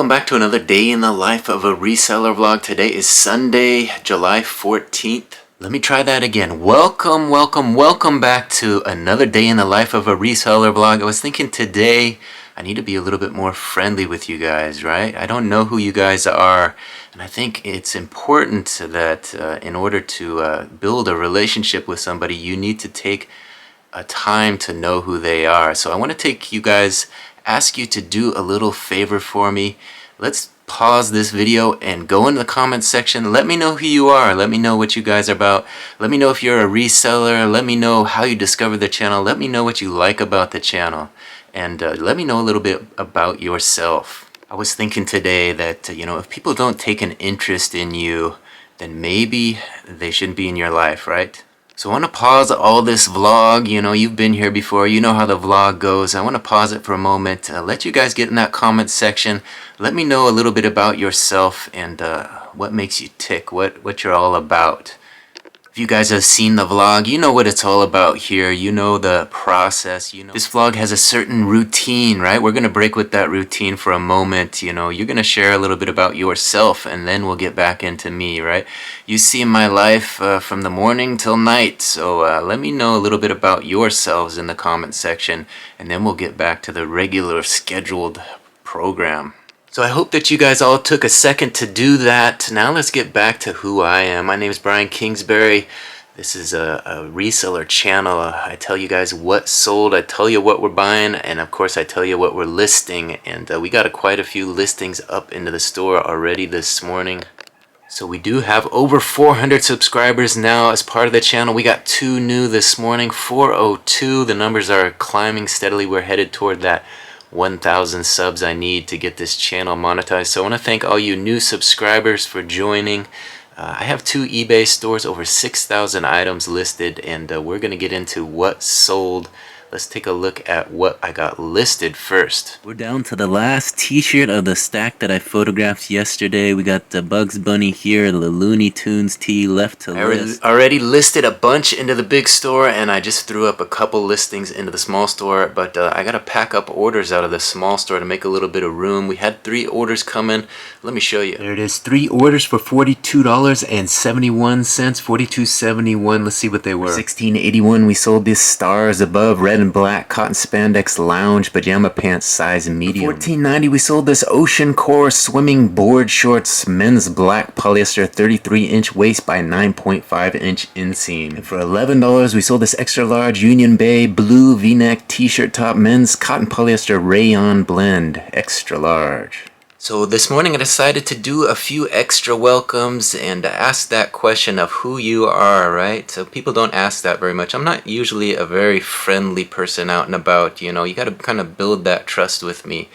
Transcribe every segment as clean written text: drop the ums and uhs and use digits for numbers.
Welcome back to another day in the life of a reseller vlog. Today is Sunday, July 14th. Let me try that again. Welcome back to another day in the life of a reseller vlog. I was thinking today I need to be a little bit more friendly with you guys, right? I don't know who you guys are, and I think it's important that in order to build a relationship with somebody, you need to take a time to know who they are. So I want to ask you to do a little favor for me. Let's pause this video and go into the comments section. Let me know who you are. Let me know what you guys are about. Let me know if you're a reseller. Let me know how you discovered the channel. Let me know what you like about the channel. And let me know a little bit about yourself. I was thinking today that, if people don't take an interest in you, then maybe they shouldn't be in your life, right? So I want to pause all this vlog. You've been here before. You know how the vlog goes. I want to pause it for a moment. Let you guys get in that comment section. Let me know a little bit about yourself and what makes you tick, what you're all about. If you guys have seen the vlog, you know what it's all about here. You know the process. This vlog has a certain routine, right? We're going to break with that routine for a moment. You're going to share a little bit about yourself, and then we'll get back into me, right? You see my life from the morning till night. So let me know a little bit about yourselves in the comment section, and then we'll get back to the regular scheduled program. So I hope that you guys all took a second to do that. Now let's get back to who I am. My name is Brian Kingsbury. This is a reseller channel. I tell you guys what sold, I tell you what we're buying, and of course I tell you what we're listing. And we got quite a few listings up into the store already this morning. So we do have over 400 subscribers now as part of the channel. We got 2 new this morning, 402. The numbers are climbing steadily. We're headed toward that 1,000 subs I need to get this channel monetized. So I want to thank all you new subscribers for joining. I have 2 eBay stores, over 6,000 items listed, and we're going to get into what sold. Let's take a look at what I got listed first. We're down to the last t-shirt of the stack that I photographed yesterday. We got the Bugs Bunny here, the Looney Tunes tee left to list. I already listed a bunch into the big store, and I just threw up a couple listings into the small store, but I got to pack up orders out of the small store to make a little bit of room. We had 3 orders come in. Let me show you. There it is, 3 orders for $42.71, $42.71. Let's see what they were. $16.81. We sold these Stars Above red and black cotton spandex lounge pajama pants size medium. $14.90 we sold this Ocean Core swimming board shorts men's black polyester 33-inch waist by 9.5-inch inseam. And for $11 we sold this extra large Union Bay blue v-neck t-shirt top men's cotton polyester rayon blend extra large. So this morning I decided to do a few extra welcomes and ask that question of who you are, right? So people don't ask that very much. I'm not usually a very friendly person out and about, you got to kind of build that trust with me.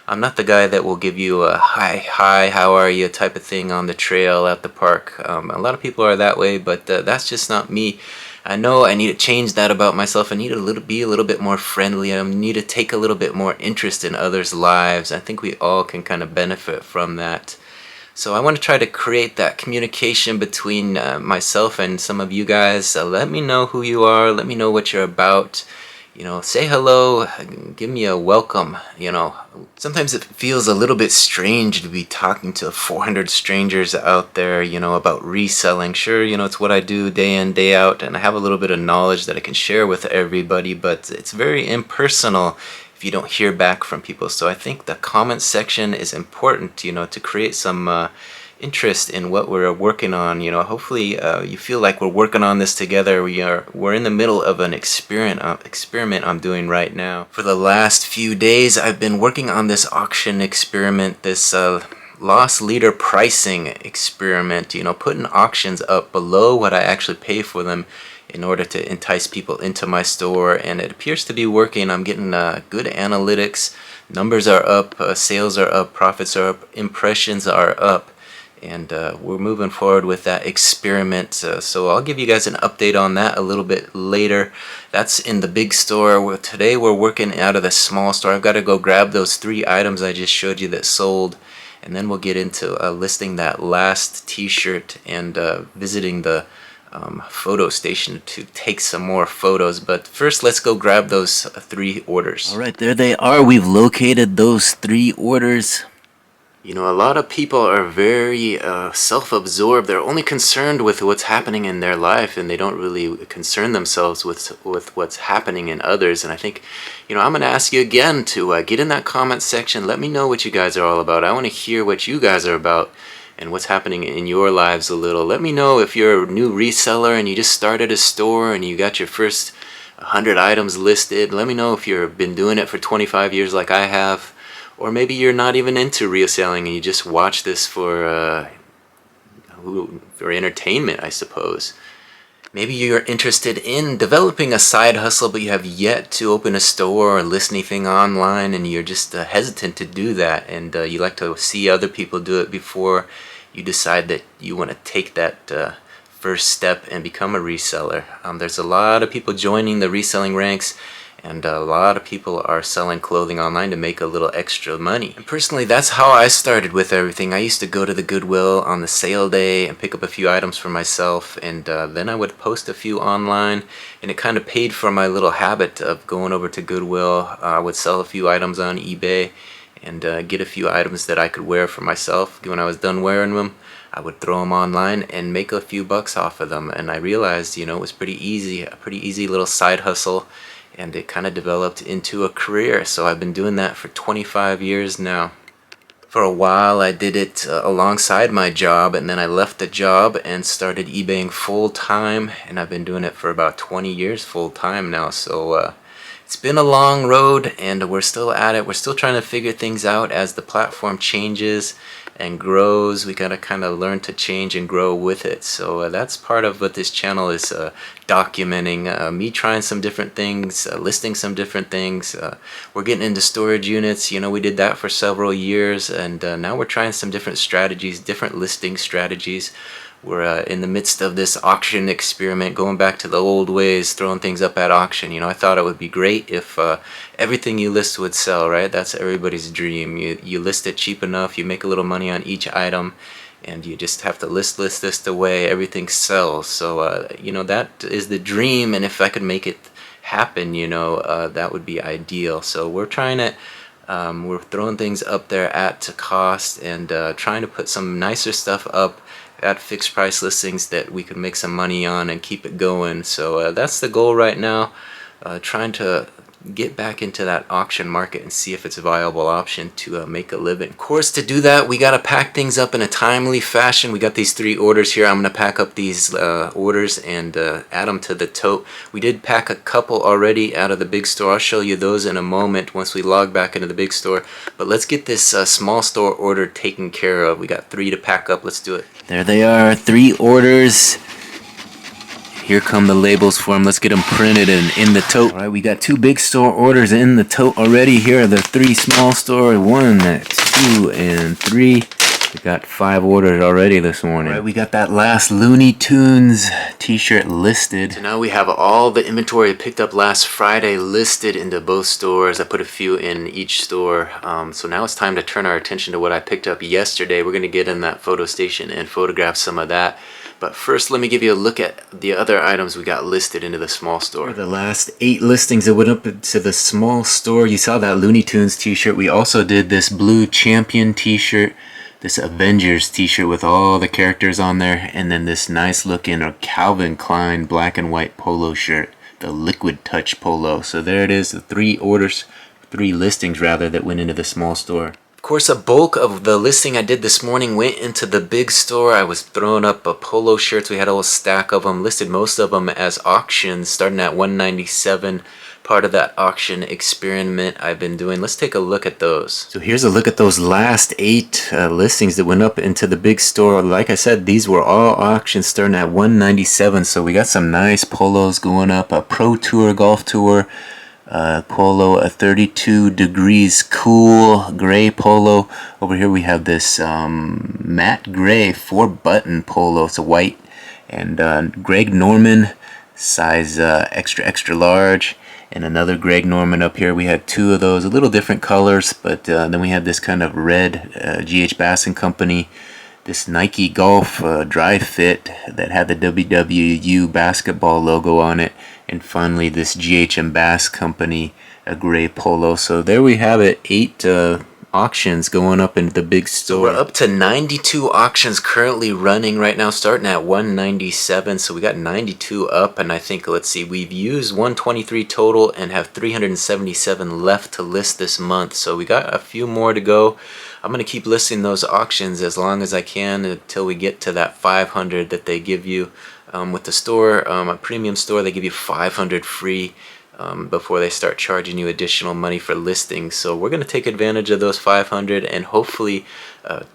I'm not the guy that will give you a hi, how are you type of thing on the trail at the park. A lot of people are that way, but that's just not me. I know I need to change that about myself. I need to be a little bit more friendly. I need to take a little bit more interest in others' lives. I think we all can kind of benefit from that. So I want to try to create that communication between myself and some of you guys. Let me know who you are. Let me know what you're about. Say hello, give me a welcome. Sometimes it feels a little bit strange to be talking to 400 strangers out there, about reselling. Sure, it's what I do day in, day out, and I have a little bit of knowledge that I can share with everybody, but it's very impersonal if you don't hear back from people. So I think the comment section is important, to create some interest in what we're working on. Hopefully you feel like we're working on this together. We're in the middle of an experiment I'm doing right now. For the last few days I've been working on this auction experiment, this loss leader pricing experiment, putting auctions up below what I actually pay for them in order to entice people into my store, and it appears to be working. I'm getting good analytics. Numbers are up, sales are up, profits are up, impressions are up. And we're moving forward with that experiment. So I'll give you guys an update on that a little bit later. That's in the big store. Today we're working out of the small store. I've got to go grab those 3 items I just showed you that sold. And then we'll get into listing that last t-shirt and visiting the photo station to take some more photos. But first, let's go grab those 3 orders. All right, there they are. We've located those 3 orders. You know, a lot of people are very self-absorbed. They're only concerned with what's happening in their life, and they don't really concern themselves with what's happening in others. And I think, you know, I'm going to ask you again to get in that comment section. Let me know what you guys are all about. I want to hear what you guys are about and what's happening in your lives a little. Let me know if you're a new reseller and you just started a store and you got your first 100 items listed. Let me know if you've been doing it for 25 years like I have. Or maybe you're not even into reselling and you just watch this for entertainment, I suppose. Maybe you're interested in developing a side hustle, but you have yet to open a store or list anything online, and you're just hesitant to do that, and you like to see other people do it before you decide that you want to take that first step and become a reseller. There's a lot of people joining the reselling ranks, and a lot of people are selling clothing online to make a little extra money. And personally, that's how I started with everything. I used to go to the Goodwill on the sale day and pick up a few items for myself, and then I would post a few online, and it kind of paid for my little habit of going over to Goodwill. I would sell a few items on eBay and get a few items that I could wear for myself. When I was done wearing them, I would throw them online and make a few bucks off of them. And I realized, you know, it was pretty easy, a pretty easy little side hustle, and it kind of developed into a career. So I've been doing that for 25 years now. For a while I did it alongside my job, and then I left the job and started eBaying full-time, and I've been doing it for about 20 years full-time now. So it's been a long road, and we're still at it. We're still trying to figure things out as the platform changes and grows. We gotta kind of learn to change and grow with it. So that's part of what this channel is documenting. Me trying some different things, listing some different things. We're getting into storage units. You know, we did that for several years, and now we're trying some different strategies, different listing strategies. We're in the midst of this auction experiment, going back to the old ways, throwing things up at auction. You know, I thought it would be great if everything you list would sell, right? That's everybody's dream. You list it cheap enough, you make a little money on each item, and you just have to list away, everything sells. So, you know, that is the dream, and if I could make it happen, you know, that would be ideal. So we're trying it. We're throwing things up there at cost, and trying to put some nicer stuff up at fixed price listings that we could make some money on and keep it going. So that's the goal right now, trying to get back into that auction market and see if it's a viable option to make a living. Of course, to do that, we got to pack things up in a timely fashion. We got these 3 orders here. I'm going to pack up these orders and add them to the tote. We did pack a couple already out of the big store. I'll show you those in a moment once we log back into the big store. But let's get this small store order taken care of. We got 3 to pack up. Let's do it. There they are, 3 orders. Here come the labels for them. Let's get them printed and in the tote. All right, we got 2 big store orders in the tote already. Here are the 3 small store, 1, 2, and 3. We got 5 orders already this morning. All right, we got that last Looney Tunes t-shirt listed. So now we have all the inventory I picked up last Friday listed into both stores. I put a few in each store. So now it's time to turn our attention to what I picked up yesterday. We're going to get in that photo station and photograph some of that. But first, let me give you a look at the other items we got listed into the small store. The last 8 listings that went up to the small store. You saw that Looney Tunes t-shirt. We also did this blue Champion t-shirt, this Avengers t-shirt with all the characters on there, and then this nice looking Calvin Klein black and white polo shirt, the Liquid Touch polo. So there it is, the 3 listings rather, that went into the small store. Of course, a bulk of the listing I did this morning went into the big store. I was throwing up polo shirts. We had a whole stack of them, listed most of them as auctions, starting at $197. Part of that auction experiment I've been doing. Let's take a look at those. So here's a look at those last 8 listings that went up into the big store. Like I said, these were all auctions starting at $197. So we got some nice polos going up. A Pro Tour Golf Tour polo, a 32 degrees cool gray polo. Over here we have this matte gray 4-button polo. It's a white, and Greg Norman size extra large, and another Greg Norman up here. We had 2 of those, a little different colors, but then we had this kind of red G.H. Bass & Company, this Nike Golf dry fit that had the WWU basketball logo on it, and finally this G.H. and Bass Company, a gray polo. So there we have it, 8 auctions going up into the big store. So we're up to 92 auctions currently running right now, starting at 197. So we got 92 up, and I think, let's see, we've used 123 total and have 377 left to list this month. So we got a few more to go. I'm going to keep listing those auctions as long as I can until we get to that 500 that they give you. With the store, a premium store, they give you 500 free before they start charging you additional money for listings. So we're going to take advantage of those 500 and hopefully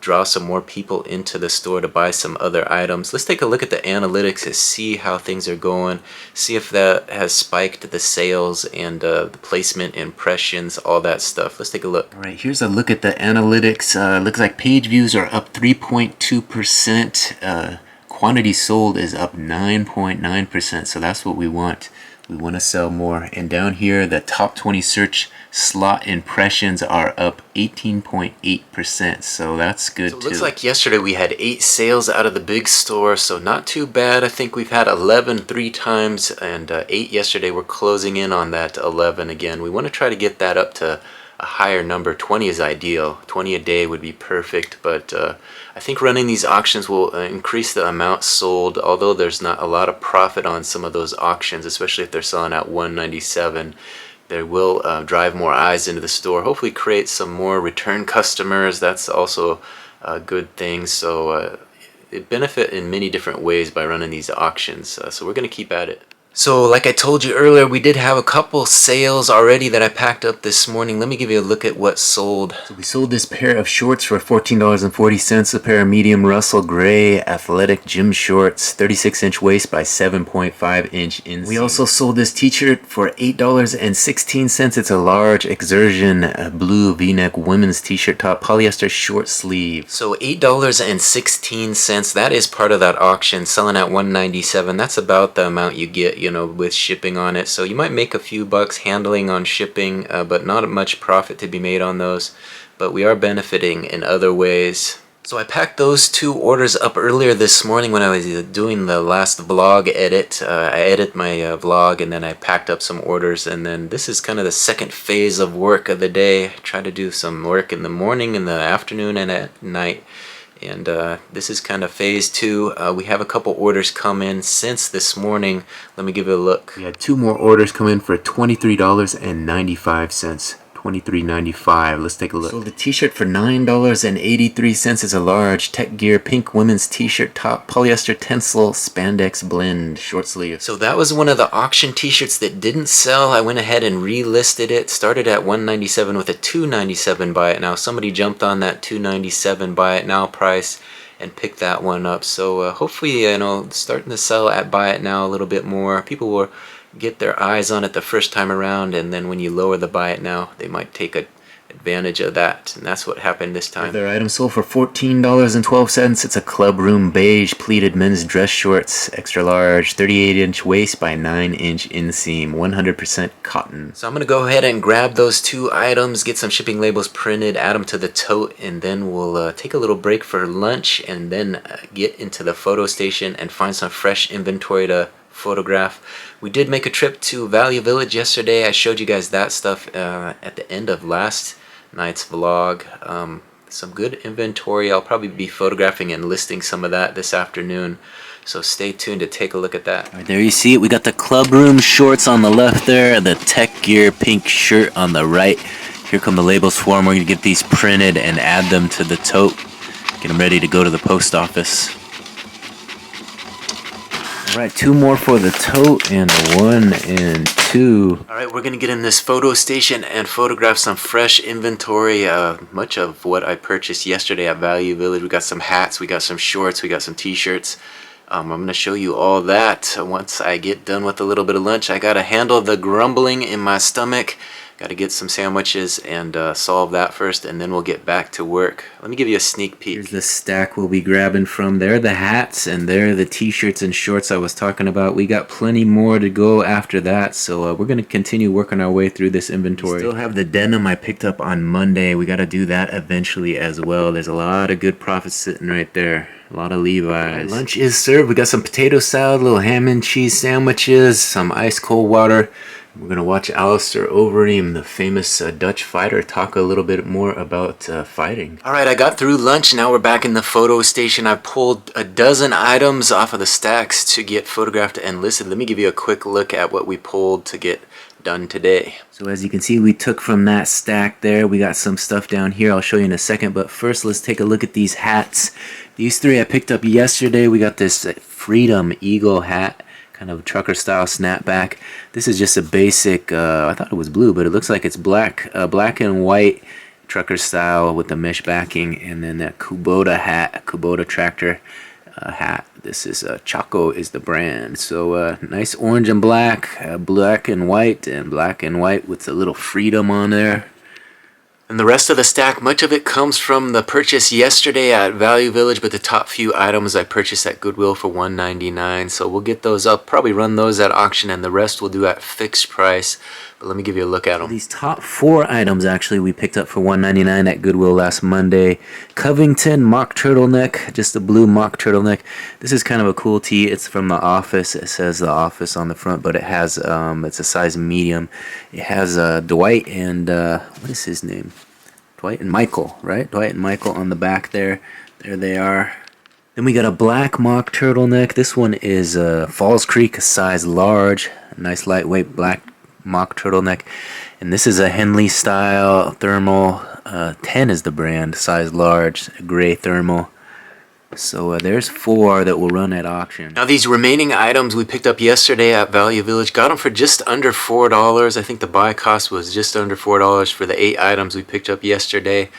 draw some more people into the store to buy some other items. Let's take a look at the analytics to see how things are going, see if that has spiked the sales and the placement, impressions, all that stuff. Let's take a look. All right, here's a look at the analytics. Looks like page views are up 3.2%. Quantity sold is up 9.9%, so that's what we want. We want to sell more. And down here, the top 20 search slot impressions are up 18.8%, so that's good too. It looks like yesterday we had 8 sales out of the big store, so not too bad. I think we've had 11 3 times and 8 yesterday. We're closing in on that 11 again. We want to try to get that up to a higher number. 20 is ideal. 20 a day would be perfect, but I think running these auctions will increase the amount sold, although there's not a lot of profit on some of those auctions, especially if they're selling at 197. They will drive more eyes into the store, hopefully create some more return customers. That's also a good thing. So it benefit in many different ways by running these auctions. So we're going to keep at it. So like I told you earlier, we did have a couple sales already that I packed up this morning. Let me give you a look at what sold. So we sold this pair of shorts for $14.40, a pair of medium Russell Gray athletic gym shorts, 36-inch waist by 7.5-inch inseam. We also sold this t-shirt for $8.16. It's a large Exertion blue v-neck women's t-shirt top, polyester short sleeve. So $8.16, that is part of that auction, selling at $197. That's about the amount you get, with shipping on it. So you might make a few bucks handling on shipping, but not much profit to be made on those. But we are benefiting in other ways. So I packed those 2 orders up earlier this morning when I was doing the last vlog edit. I edit my vlog and then I packed up some orders, and then this is kind of the second phase of work of the day. I try to do some work in the morning, in the afternoon, and at night. And this is kind of phase 2. We have a couple orders come in since this morning. Let me give it a look. We had 2 more orders come in for $23.95. $23.95. Let's take a look. So the t-shirt for $9.83 is a large Tech Gear pink women's t-shirt top, polyester tensile spandex blend, short sleeve. So that was one of the auction t-shirts that didn't sell. I went ahead and relisted it. Started at $197 with a $297 buy it now. Somebody jumped on that $297 buy it now price and picked that one up. So hopefully, starting to sell at buy it now a little bit more. People will get their eyes on it the first time around, and then when you lower the buy it now, they might take advantage of that, and that's what happened this time. Their item sold for $14.12. It's a club room beige pleated men's dress shorts, extra large, 38-inch waist by 9-inch inseam, 100% cotton. So I'm going to go ahead and grab those 2 items, get some shipping labels printed, add them to the tote, and then we'll take a little break for lunch, and then get into the photo station and find some fresh inventory to photograph. We did make a trip to Value Village yesterday. I showed you guys that stuff at the end of last night's vlog. Some good inventory. I'll probably be photographing and listing some of that this afternoon, so stay tuned to take a look at that. All right, there you see it. We got the club room shorts on the left there, the Tech Gear pink shirt on the right. Here come the labels for them. We're going to get these printed and add them to the tote. Get them ready to go to the post office. Alright, 2 more for the tote, and 1 and 2. Alright, we're going to get in this photo station and photograph some fresh inventory. Much of what I purchased yesterday at Value Village. We got some hats, we got some shorts, we got some t-shirts. I'm going to show you all that once I get done with a little bit of lunch. I got to handle the grumbling in my stomach. Got to get some sandwiches and solve that first, and then we'll get back to work. Let me give you a sneak peek. Here's the stack we'll be grabbing from. There are the hats, and there are the t-shirts and shorts I was talking about. We got plenty more to go after that, so we're going to continue working our way through this inventory. We still have the denim I picked up on Monday. We got to do that eventually as well. There's a lot of good profits sitting right there. A lot of Levi's. Lunch is served. We got some potato salad, little ham and cheese sandwiches, some ice cold water. We're going to watch Alistair Overeem, the famous Dutch fighter, talk a little bit more about fighting. Alright, I got through lunch. Now we're back in the photo station. I pulled a dozen items off of the stacks to get photographed and listed. Let me give you a quick look at what we pulled to get done today. So as you can see, we took from that stack there. We got some stuff down here. I'll show you in a second. But first, let's take a look at these hats. These three I picked up yesterday. We got this Freedom Eagle hat, kind of trucker style snapback. This is just a basic, I thought it was blue, but it looks like it's black, black and white trucker style with the mesh backing. And then that Kubota hat, Kubota tractor hat. This is Chaco is the brand. So nice orange and black, black and white with a little Freedom on there. And the rest of the stack, much of it comes from the purchase yesterday at Value Village, but the top few items I purchased at Goodwill for $1.99. So we'll get those up, probably run those at auction, and the rest we'll do at fixed price. But let me give you a look at them. These top four items actually we picked up for $1.99 at Goodwill last Monday. Covington mock turtleneck, just a blue mock turtleneck. This is kind of a cool tee. It's from The Office. It says The Office on the front, but it has it's a size medium. It has Dwight and what is his name? Dwight and Michael, right? Dwight and Michael on the back there. There they are. Then we got a black mock turtleneck. This one is Falls Creek, size large. Nice lightweight black mock turtleneck. And this is a Henley style thermal. 10 is the brand, size large, gray thermal. So there's four that will run at auction. Now these remaining items we picked up yesterday at Value Village, got them for just under $4. I think the buy cost was just under $4 for the 8 items we picked up yesterday.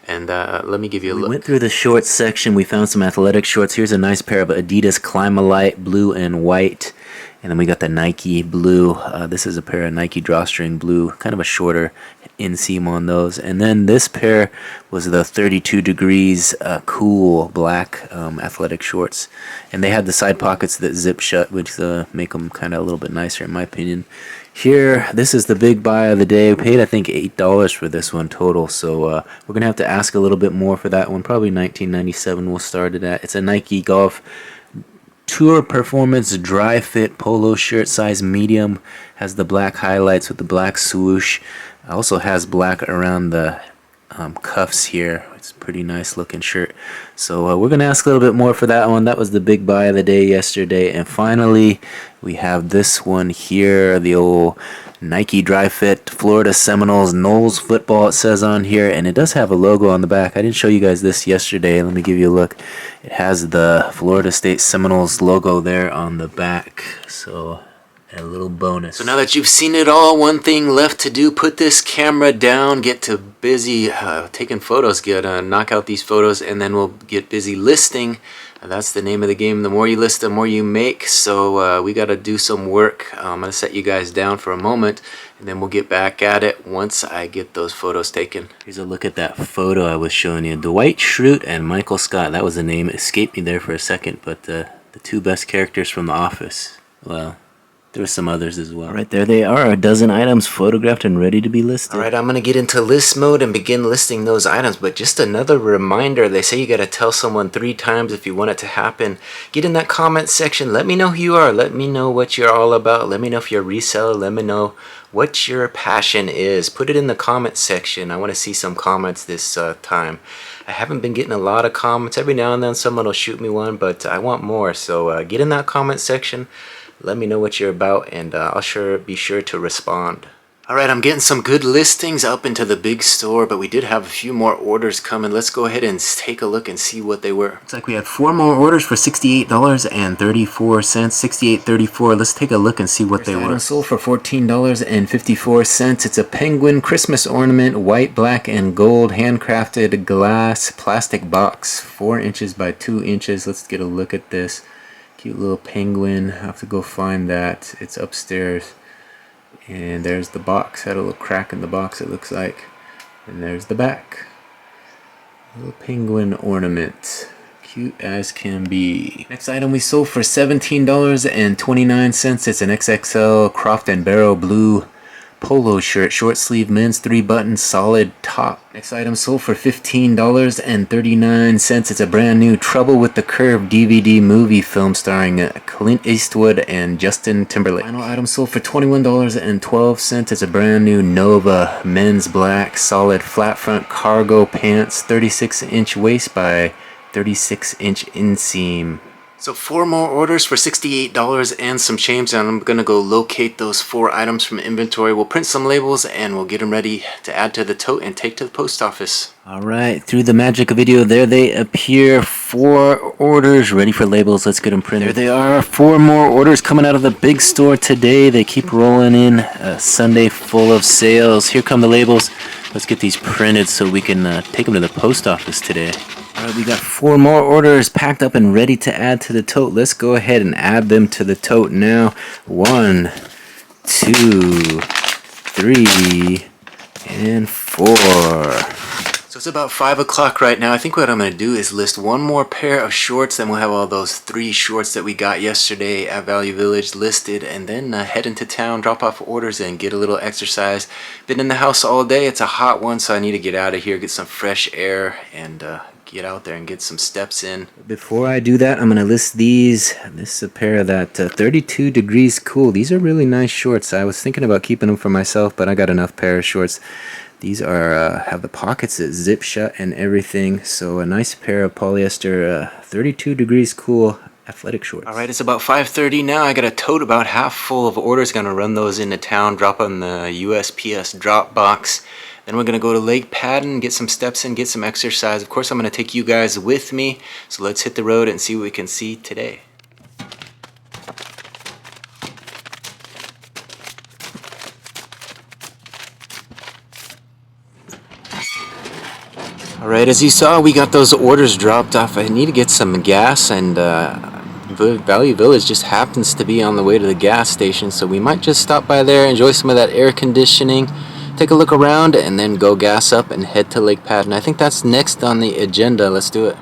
And let me give you a look. We went through the shorts section. We found some athletic shorts. Here's a nice pair of Adidas Climalite blue and white. And then we got the Nike blue. This is a pair of Nike drawstring blue, kind of a shorter inseam on those. And then this pair was the 32 degrees cool black athletic shorts. And they had the side pockets that zip shut, which make them kind of a little bit nicer in my opinion. Here, this is the big buy of the day. We paid, I think, $8 for this one total. So we're going to have to ask a little bit more for that one. Probably $19.97 we'll start it at. It's a Nike Golf Tour Performance dry fit polo shirt, size medium. Has the black highlights with the black swoosh. Also has black around the cuffs here. It's a pretty nice looking shirt. So we're gonna ask a little bit more for that one. That was the big buy of the day yesterday. And finally we have this one here, the old Nike dry fit Florida Seminoles Knowles football, it says on here, and it does have a logo on the back. I didn't show you guys this yesterday. Let me give you a look. It has the Florida State Seminoles logo there on the back. So a little bonus. So now that you've seen it all, one thing left to do: put this camera down, get to busy taking photos, knock out these photos, and then we'll get busy listing. That's the name of the game. The more you list, the more you make. So we got to do some work. I'm going to set you guys down for a moment, and then we'll get back at it once I get those photos taken. Here's a look at that photo I was showing you. Dwight Schrute and Michael Scott. That was the name. It escaped me there for a second, but the two best characters from The Office. Well, there were some others as well. All right, there they are, a dozen items photographed and ready to be listed. All right, I'm going to get into list mode and begin listing those items. But just another reminder, they say you got to tell someone 3 times if you want it to happen. Get in that comment section. Let me know who you are. Let me know what you're all about. Let me know if you're a reseller. Let me know what your passion is. Put it in the comment section. I want to see some comments this time. I haven't been getting a lot of comments. Every now and then someone will shoot me one, but I want more. So get in that comment section. Let me know what you're about, and I'll be sure to respond. Alright, I'm getting some good listings up into the big store, but we did have a few more orders coming. Let's go ahead and take a look and see what they were. Looks like we had 4 more orders for $68.34. $68.34. Let's take a look and see what they were. Sold for $14.54. It's a penguin Christmas ornament, white, black, and gold, handcrafted glass plastic box, 4 inches by 2 inches. Let's get a look at this. Cute little penguin. I have to go find that. It's upstairs. And there's the box. Had a little crack in the box, it looks like. And there's the back. A little penguin ornament. Cute as can be. Next item we sold for $17.29. It's an XXL Croft & Barrel blue polo shirt, short sleeve men's 3-button solid top. Next item sold for $15.39. It's a brand new Trouble with the Curve DVD movie film starring Clint Eastwood and Justin Timberlake. Final item sold for $21.12. It's a brand new Nova men's black solid flat front cargo pants, 36-inch waist by 36-inch inseam. So 4 more orders for $68 and some change, and I'm gonna go locate those 4 items from inventory. We'll print some labels and we'll get them ready to add to the tote and take to the post office. Alright, through the magic of video, there they appear. 4 orders ready for labels. Let's get them printed. There they are, 4 more orders coming out of the big store today. They keep rolling in. A Sunday full of sales. Here come the labels. Let's get these printed so we can take them to the post office today. Alright, we got 4 more orders packed up and ready to add to the tote. Let's go ahead and add them to the tote now. 1, 2, 3, and 4. So it's about 5 o'clock right now. I think what I'm going to do is list 1 more pair of shorts. Then we'll have all those 3 shorts that we got yesterday at Value Village listed. And then head into town, drop off orders, and get a little exercise. Been in the house all day. It's a hot one, so I need to get out of here, get some fresh air, and get out there and get some steps in. Before I do that, I'm going to list these. This is a pair of that 32 degrees cool. These are really nice shorts. I was thinking about keeping them for myself, but I got enough pair of shorts. These are have the pockets that zip shut and everything. So a nice pair of polyester 32 degrees cool athletic shorts. Alright, it's about 5:30 now. I got a tote about half full of orders. Gonna run those into town, drop on the USPS drop box. Then we're going to go to Lake Padden, get some steps in, get some exercise. Of course, I'm going to take you guys with me. So let's hit the road and see what we can see today. Alright, as you saw, we got those orders dropped off. I need to get some gas, and Value Village just happens to be on the way to the gas station. So we might just stop by there, enjoy some of that air conditioning, take a look around, and then go gas up and head to Lake Padden. I think that's next on the agenda. Let's do it.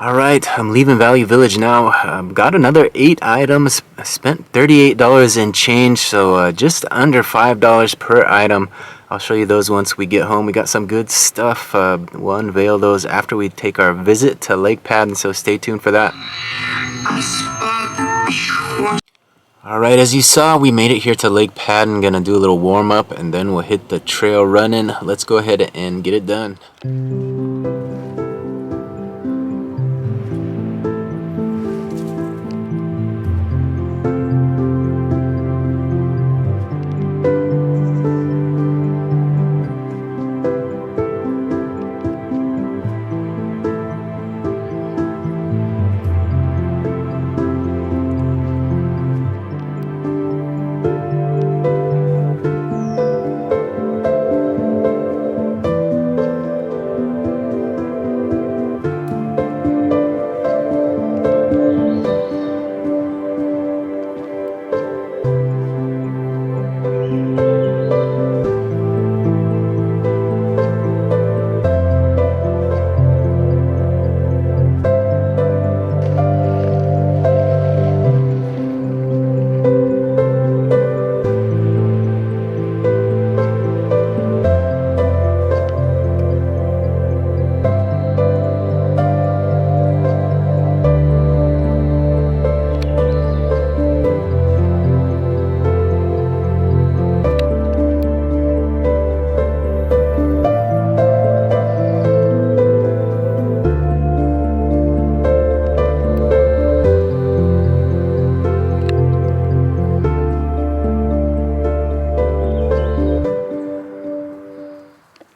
Alright, I'm leaving Value Village now. Got another 8 items. I spent $38 in change, so just under $5 per item. I'll show you those once we get home. We got some good stuff. We'll unveil those after we take our visit to Lake Padden, so stay tuned for that. Alright, as you saw, we made it here to Lake Padden. Gonna do a little warm up and then we'll hit the trail running. Let's go ahead and get it done.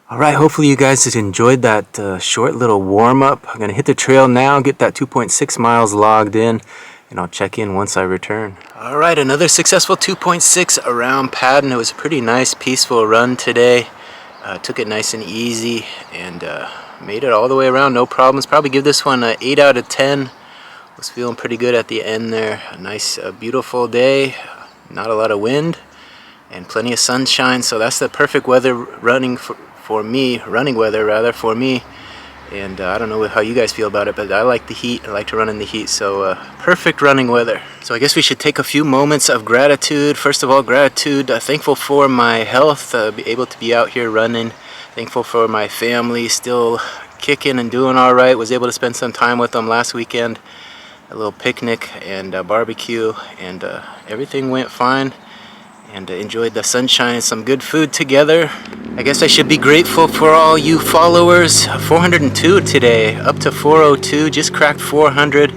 Alright, hopefully you guys enjoyed that short little warm-up. I'm going to hit the trail now, get that 2.6 miles logged in, and I'll check in once I return. Alright, another successful 2.6 around Padden. It was a pretty nice, peaceful run today. Took it nice and easy, and made it all the way around, no problems. Probably give this one an 8 out of 10. Was feeling pretty good at the end there. A nice, beautiful day, not a lot of wind, and plenty of sunshine, so that's the perfect weather running weather for me. And I don't know how you guys feel about it, but I like the heat. I like to run in the heat, so perfect running weather. So I guess we should take a few moments of gratitude. First of all, gratitude. Thankful for my health, be able to be out here running. Thankful for my family, still kicking and doing all right. Was able to spend some time with them last weekend. A little picnic and barbecue, and everything went fine. And enjoyed the sunshine and some good food together. I guess I should be grateful for all you followers. 402 today, up to 402, just cracked 400,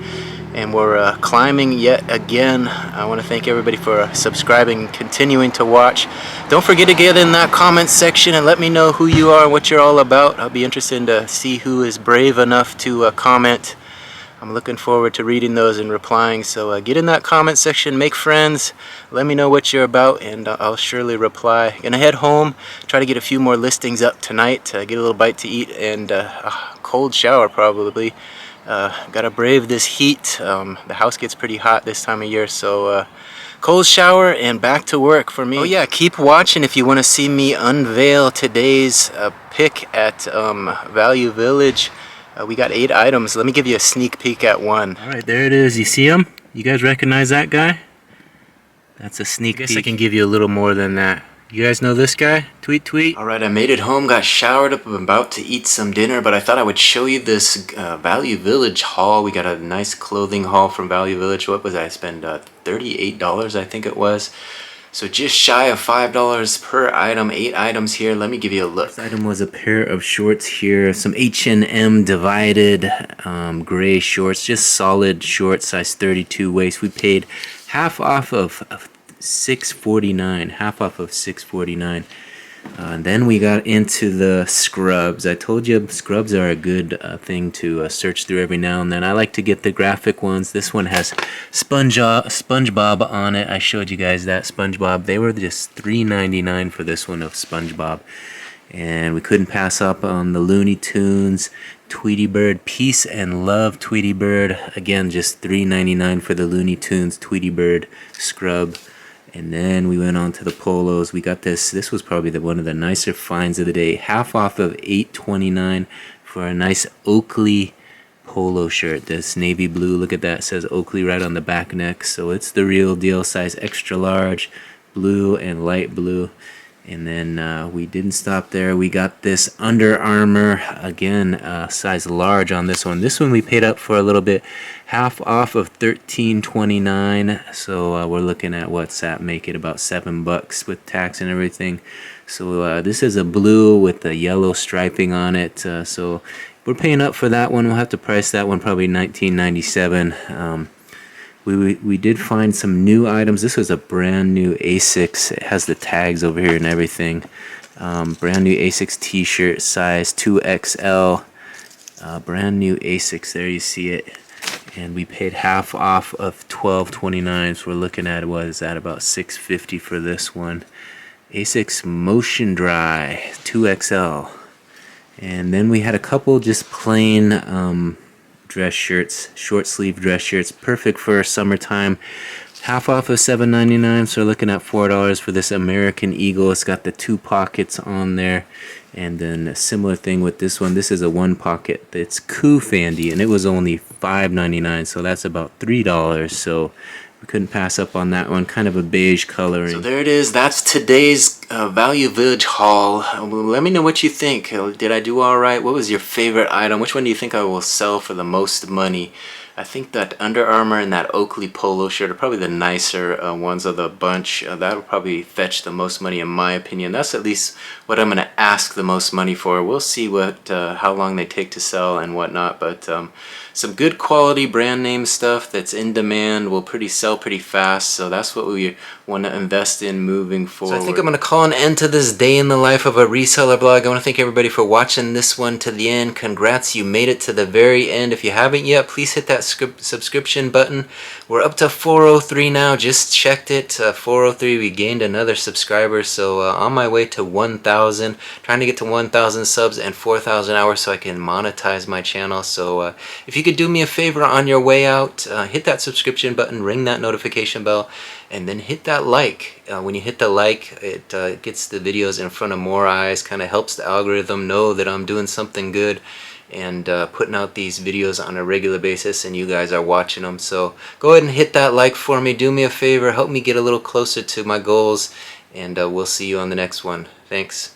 and we're climbing yet again. I want to thank everybody for subscribing and continuing to watch. Don't forget to get in that comment section and let me know who you are and what you're all about. I'll be interested to see who is brave enough to comment. I'm looking forward to reading those and replying, so get in that comment section, make friends, let me know what you're about, and I'll surely reply. Gonna head home, try to get a few more listings up tonight, get a little bite to eat, and a cold shower probably. Gotta brave this heat. The house gets pretty hot this time of year, so cold shower and back to work for me. Oh yeah, keep watching if you want to see me unveil today's pick at Value Village. We got 8 items. Let me give you a sneak peek at one. Alright, there it is. You see him? You guys recognize that guy? That's a sneak peek. I guess I can give you a little more than that. You guys know this guy? Tweet, tweet. Alright, I made it home, got showered up, I'm about to eat some dinner, but I thought I would show you this Value Village haul. We got a nice clothing haul from Value Village. What was I? I spent $38, I think it was. So just shy of $5 per item, 8 items here. Let me give you a look. This item was a pair of shorts here, some H&M divided gray shorts, just solid short, size 32 waist. We paid half off of $6.49, half off of $6.49. And then we got into the scrubs. I told you scrubs are a good thing to search through every now and then. I like to get the graphic ones. This one has SpongeBob on it. I showed you guys that SpongeBob. They were just $3.99 for this one of SpongeBob. And we couldn't pass up on the Looney Tunes, Tweety Bird, Peace and Love Tweety Bird. Again, just $3.99 for the Looney Tunes Tweety Bird scrub. And then we went on to the polos. We got this. This was probably one of the nicer finds of the day. Half off of $8.29 for a nice Oakley polo shirt. This navy blue. Look at that. It says Oakley right on the back neck. So it's the real deal. Size extra large, blue and light blue. And then we didn't stop there. We got this Under Armour, again, size large on this one. This one we paid up for a little bit, half off of $13.29. So we're looking at what's that, make it about $7 with tax and everything. So this is a blue with the yellow striping on it. So we're paying up for that one. We'll have to price that one probably $19.97. We did find some new items. This was a brand new Asics. It has the tags over here and everything. Brand new Asics t-shirt, size 2XL. Brand new Asics, there you see it. And we paid half off of $12.29. So we're looking at, what is that, about $6.50 for this one. Asics Motion Dry 2XL. And then we had a couple just plain dress shirts, short sleeve dress shirts, perfect for summertime. Half off of $7.99, so we're looking at $4 for this American Eagle. It's got the 2 pockets on there. And then a similar thing with this one. This is a 1 pocket. It's Coo Fandy, and it was only $5.99, so that's about $3. So we couldn't pass up on that one. Kind of a beige coloring. So there it is. That's today's Value Village haul. Let me know what you think. Did I do all right? What was your favorite item? Which one do you think I will sell for the most money? I think that Under Armour and that Oakley polo shirt are probably the nicer ones of the bunch. That would probably fetch the most money in my opinion. That's at least what I'm going to ask the most money for. We'll see what how long they take to sell and whatnot. But some good quality brand name stuff that's in demand will sell pretty fast. So that's what we want to invest in moving forward. So I think I'm going to call an end to this day in the life of a reseller blog. I want to thank everybody for watching this one to the end. Congrats, you made it to the very end. If you haven't yet, please hit that subscription button. We're up to 403 now. Just checked it. 403. We gained another subscriber. So on my way to 1,000. Trying to get to 1,000 subs and 4,000 hours so I can monetize my channel. So if you could do me a favor on your way out, hit that subscription button, ring that notification bell, and then hit that like. When you hit the like, it gets the videos in front of more eyes, kind of helps the algorithm know that I'm doing something good. and putting out these videos on a regular basis, and you guys are watching them. So go ahead and hit that like for me. Do me a favor, help me get a little closer to my goals, and we'll see you on the next one. Thanks.